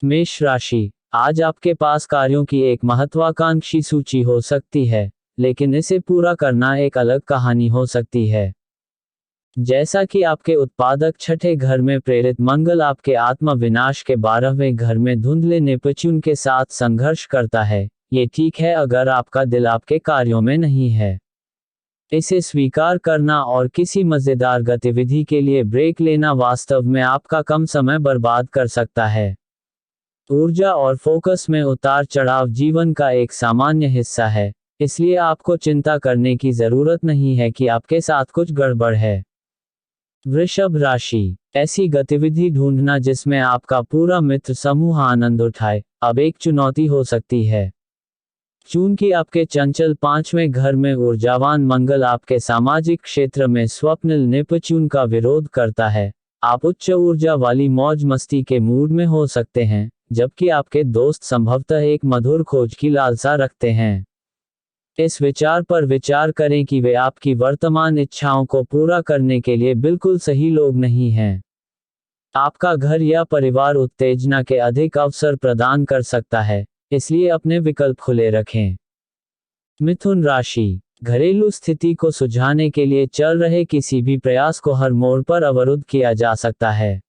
मेष राशि, आज आपके पास कार्यों की एक महत्वाकांक्षी सूची हो सकती है, लेकिन इसे पूरा करना एक अलग कहानी हो सकती है। जैसा कि आपके उत्पादक छठे घर में प्रेरित मंगल आपके आत्म विनाश के 12वें घर में धुंधले नेपच्यून के साथ संघर्ष करता है, ये ठीक है अगर आपका दिल आपके कार्यों में नहीं है। इसे स्वीकार करना और किसी मजेदार गतिविधि के लिए ब्रेक लेना वास्तव में आपका कम समय बर्बाद कर सकता है। ऊर्जा और फोकस में उतार चढ़ाव जीवन का एक सामान्य हिस्सा है, इसलिए आपको चिंता करने की जरूरत नहीं है कि आपके साथ कुछ गड़बड़ है। वृषभ राशि, ऐसी गतिविधि ढूंढना जिसमें आपका पूरा मित्र समूह आनंद उठाए, अब एक चुनौती हो सकती है। चूंकि आपके चंचल 5वें घर में ऊर्जावान मंगल आपके सामाजिक क्षेत्र में स्वप्निल नेपच्यून का विरोध करता है, आप उच्च ऊर्जा वाली मौज मस्ती के मूड में हो सकते हैं, जबकि आपके दोस्त संभवतः एक मधुर खोज की लालसा रखते हैं। इस विचार पर विचार करें कि वे आपकी वर्तमान इच्छाओं को पूरा करने के लिए बिल्कुल सही लोग नहीं हैं। आपका घर या परिवार उत्तेजना के अधिक अवसर प्रदान कर सकता है, इसलिए अपने विकल्प खुले रखें। मिथुन राशि, घरेलू स्थिति को सुलझाने के लिए चल रहे किसी भी प्रयास को हर मोड़ पर अवरुद्ध किया जा सकता है।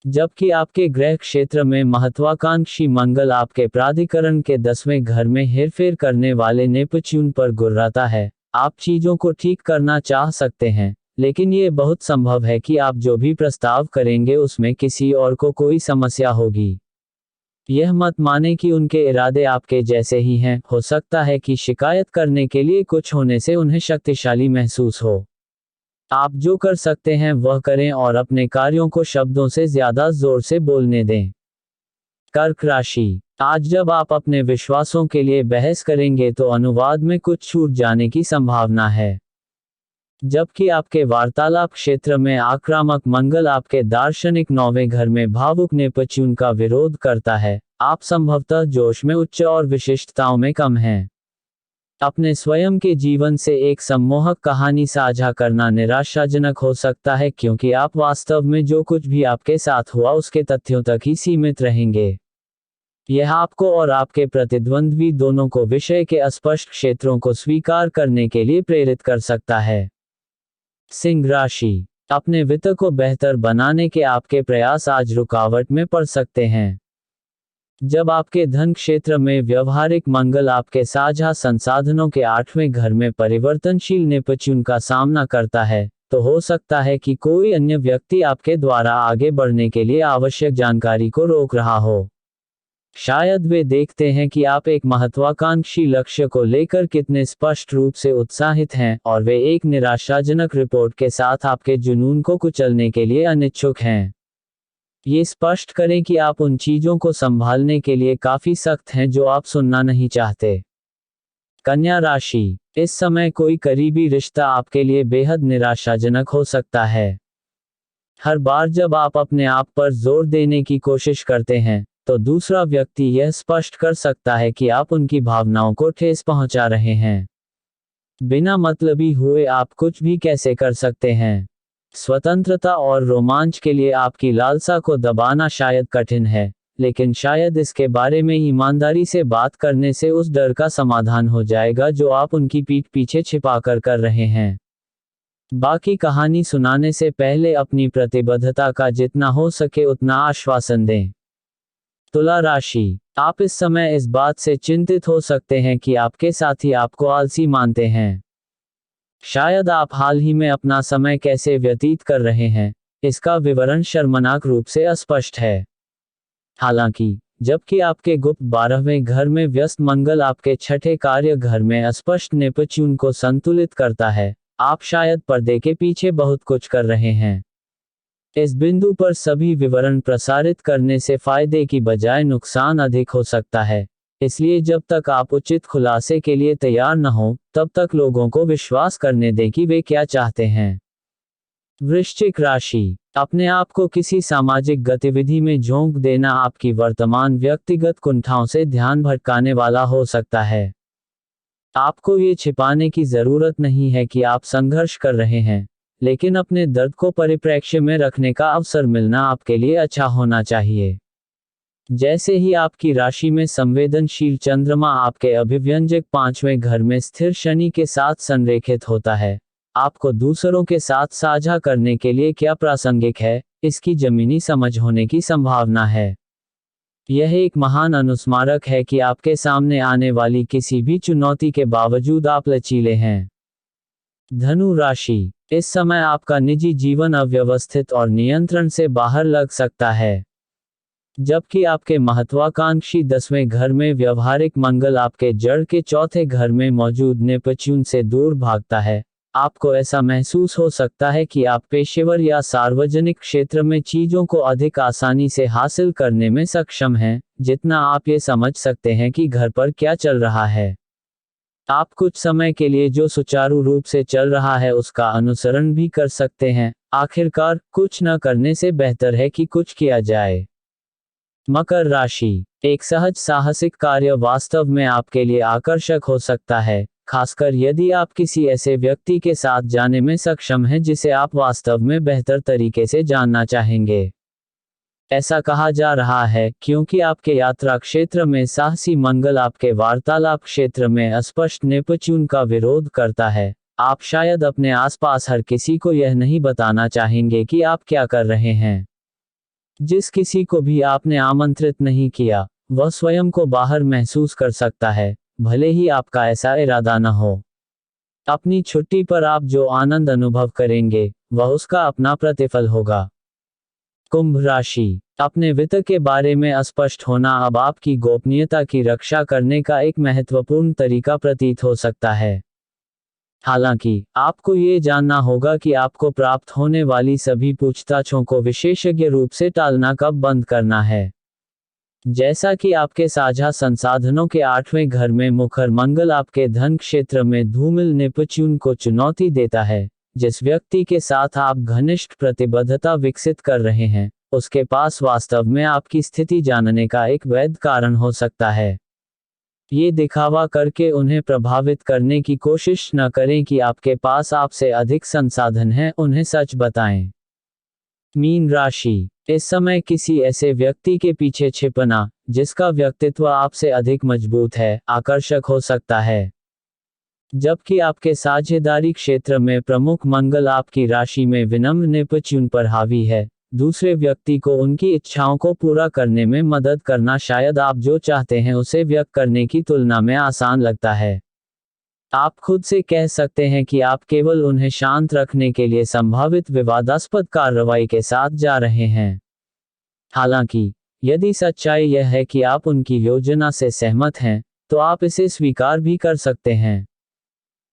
जबकि आपके गृह क्षेत्र में महत्वाकांक्षी मंगल आपके प्राधिकरण के 10वें घर में हेरफेर करने वाले नेपच्यून पर गुर्राता है, आप चीजों को ठीक करना चाह सकते हैं, लेकिन ये बहुत संभव है कि आप जो भी प्रस्ताव करेंगे उसमें किसी और को कोई समस्या होगी। यह मत माने कि उनके इरादे आपके जैसे ही हैं, हो सकता है कि शिकायत करने के लिए कुछ होने से उन्हें शक्तिशाली महसूस हो। आप जो कर सकते हैं वह करें और अपने कार्यों को शब्दों से ज्यादा जोर से बोलने दें। कर्क राशि, आज जब आप अपने विश्वासों के लिए बहस करेंगे तो अनुवाद में कुछ छूट जाने की संभावना है। जबकि आपके वार्तालाप क्षेत्र में आक्रामक मंगल आपके दार्शनिक 9वें घर में भावुक नेपच्यून का विरोध करता है, आप संभवतः जोश में उच्च और विशिष्टताओं में कम हैं। अपने स्वयं के जीवन से एक सम्मोहक कहानी साझा करना निराशाजनक हो सकता है, क्योंकि आप वास्तव में जो कुछ भी आपके साथ हुआ उसके तथ्यों तक ही सीमित रहेंगे। यह आपको और आपके प्रतिद्वंद्वी दोनों को विषय के अस्पष्ट क्षेत्रों को स्वीकार करने के लिए प्रेरित कर सकता है। सिंह राशि, अपने वित्त को बेहतर बनाने के आपके प्रयास आज रुकावट में पड़ सकते हैं। जब आपके धन क्षेत्र में व्यवहारिक मंगल आपके साझा संसाधनों के 8वें घर में परिवर्तनशील नेपच्यून का सामना करता है, तो हो सकता है कि कोई अन्य व्यक्ति आपके द्वारा आगे बढ़ने के लिए आवश्यक जानकारी को रोक रहा हो। शायद वे देखते हैं कि आप एक महत्वाकांक्षी लक्ष्य को लेकर कितने स्पष्ट रूप से उत्साहित हैं, और वे एक निराशाजनक रिपोर्ट के साथ आपके जुनून को कुचलने के लिए अनिच्छुक हैं। ये स्पष्ट करें कि आप उन चीजों को संभालने के लिए काफी सख्त हैं जो आप सुनना नहीं चाहते। कन्या राशि, इस समय कोई करीबी रिश्ता आपके लिए बेहद निराशाजनक हो सकता है। हर बार जब आप अपने आप पर जोर देने की कोशिश करते हैं, तो दूसरा व्यक्ति यह स्पष्ट कर सकता है कि आप उनकी भावनाओं को ठेस पहुंचा रहे हैं। बिना मतलबी हुए आप कुछ भी कैसे कर सकते हैं। स्वतंत्रता और रोमांच के लिए आपकी लालसा को दबाना शायद कठिन है, लेकिन शायद इसके बारे में ईमानदारी से बात करने से उस डर का समाधान हो जाएगा जो आप उनकी पीठ पीछे छिपाकर कर रहे हैं। बाकी कहानी सुनाने से पहले अपनी प्रतिबद्धता का जितना हो सके उतना आश्वासन दें। तुला राशि, आप इस समय इस बात से चिंतित हो सकते हैं कि आपके साथी आपको आलसी मानते हैं। शायद आप हाल ही में अपना समय कैसे व्यतीत कर रहे हैं, इसका विवरण शर्मनाक रूप से अस्पष्ट है। हालांकि, जबकि आपके गुप्त 12वें घर में व्यस्त मंगल आपके छठे कार्य घर में अस्पष्ट नेपच्यून को संतुलित करता है, आप शायद पर्दे के पीछे बहुत कुछ कर रहे हैं। इस बिंदु पर सभी विवरण प्रसारित करने से फायदे की बजाय नुकसान अधिक हो सकता है, इसलिए जब तक आप उचित खुलासे के लिए तैयार न हो, तब तक लोगों को विश्वास करने दें कि वे क्या चाहते हैं। वृश्चिक राशि, अपने आप को किसी सामाजिक गतिविधि में झोंक देना आपकी वर्तमान व्यक्तिगत कुंठाओं से ध्यान भटकाने वाला हो सकता है। आपको ये छिपाने की जरूरत नहीं है कि आप संघर्ष कर रहे हैं, लेकिन अपने दर्द को परिप्रेक्ष्य में रखने का अवसर मिलना आपके लिए अच्छा होना चाहिए। जैसे ही आपकी राशि में संवेदनशील चंद्रमा आपके अभिव्यंजक 5वें घर में स्थिर शनि के साथ संरेखित होता है, आपको दूसरों के साथ साझा करने के लिए क्या प्रासंगिक है, इसकी जमीनी समझ होने की संभावना है। यह एक महान अनुस्मारक है कि आपके सामने आने वाली किसी भी चुनौती के बावजूद आप लचीले हैं। धनु राशि, इस समय आपका निजी जीवन अव्यवस्थित और नियंत्रण से बाहर लग सकता है। जबकि आपके महत्वाकांक्षी 10वें घर में व्यवहारिक मंगल आपके जड़ के 4थे घर में मौजूद नेपच्यून से दूर भागता है, आपको ऐसा महसूस हो सकता है कि आप पेशेवर या सार्वजनिक क्षेत्र में चीजों को अधिक आसानी से हासिल करने में सक्षम हैं, जितना आप ये समझ सकते हैं कि घर पर क्या चल रहा है। आप कुछ समय के लिए जो सुचारू रूप से चल रहा है उसका अनुसरण भी कर सकते हैं। आखिरकार, कुछ न करने से बेहतर है कि कुछ किया जाए। मकर राशि, एक सहज साहसिक कार्य वास्तव में आपके लिए आकर्षक हो सकता है, खासकर यदि आप किसी ऐसे व्यक्ति के साथ जाने में सक्षम हैं जिसे आप वास्तव में बेहतर तरीके से जानना चाहेंगे। ऐसा कहा जा रहा है क्योंकि आपके यात्रा क्षेत्र में साहसी मंगल आपके वार्तालाप क्षेत्र में अस्पष्ट नेपच्यून का विरोध करता है। आप शायद अपने आसपास हर किसी को यह नहीं बताना चाहेंगे कि आप क्या कर रहे हैं। जिस किसी को भी आपने आमंत्रित नहीं किया, वह स्वयं को बाहर महसूस कर सकता है, भले ही आपका ऐसा इरादा न हो। अपनी छुट्टी पर आप जो आनंद अनुभव करेंगे, वह उसका अपना प्रतिफल होगा। कुंभ राशि, अपने वित्त के बारे में अस्पष्ट होना अब आपकी गोपनीयता की रक्षा करने का एक महत्वपूर्ण तरीका प्रतीत हो सकता है। हालांकि, आपको ये जानना होगा कि आपको प्राप्त होने वाली सभी पूछताछों को विशेषज्ञ रूप से टालना कब बंद करना है। जैसा कि आपके साझा संसाधनों के 8वें घर में मुखर मंगल आपके धन क्षेत्र में धूमिल नेपच्यून को चुनौती देता है, जिस व्यक्ति के साथ आप घनिष्ठ प्रतिबद्धता विकसित कर रहे हैं, उसके पास वास्तव में आपकी स्थिति जानने का एक वैध कारण हो सकता है। ये दिखावा करके उन्हें प्रभावित करने की कोशिश न करें कि आपके पास आपसे अधिक संसाधन हैं, उन्हें सच बताएं। मीन राशि, इस समय किसी ऐसे व्यक्ति के पीछे छिपना, जिसका व्यक्तित्व आपसे अधिक मजबूत है, आकर्षक हो सकता है। जबकि आपके साझेदारी क्षेत्र में प्रमुख मंगल आपकी राशि में विनम्र नेपच्यून पर हावी है, दूसरे व्यक्ति को उनकी इच्छाओं को पूरा करने में मदद करना शायद आप जो चाहते हैं उसे व्यक्त करने की तुलना में आसान लगता है। आप खुद से कह सकते हैं कि आप केवल उन्हें शांत रखने के लिए संभावित विवादास्पद कार्रवाई के साथ जा रहे हैं। हालांकि, यदि सच्चाई यह है कि आप उनकी योजना से सहमत हैं, तो आप इसे स्वीकार भी कर सकते हैं।